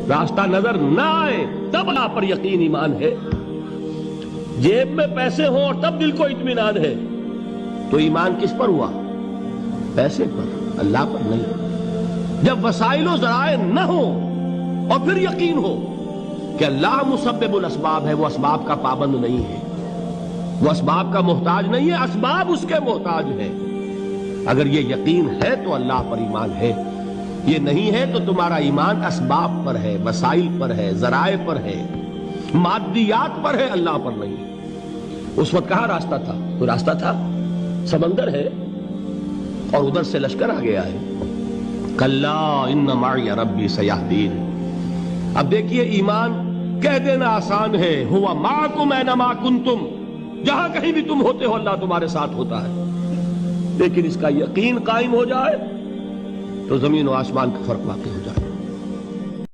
रास्ता नजर ना आए तब अल्लाह पर यकीन ईमान है। जेब में पैसे हो और तब दिल को इत्मीनान है तो ईमान किस पर हुआ? पैसे पर, अल्लाह पर नहीं। जब वसाइलो ज़राए न हो और फिर यकीन हो कि अल्लाह मुसब्बिबुल असबाब है, वो असबाब का पाबंद नहीं है, वो असबाब का मोहताज नहीं है, असबाब उसके मोहताज है। अगर ये यकीन है तो अल्लाह पर ईमान है, ये नहीं है तो तुम्हारा ईमान असबाब पर है, वसाइल पर है, जराए पर है, मादियात पर है, अल्लाह पर नहीं। उस वक्त कहां रास्ता था? कोई रास्ता था? समंदर है और उधर से लश्कर आ गया है। कल्ला इन्ना माई रब्बी सयहदीन। अब देखिए, ईमान कह देना आसान है, हुवा माकुम ऐनमा कुंतुम, जहां कहीं भी तुम होते हो अल्लाह तुम्हारे साथ होता है। लेकिन इसका यकीन कायम हो जाए तो जमीन और आसमान का फर्क वाक़ई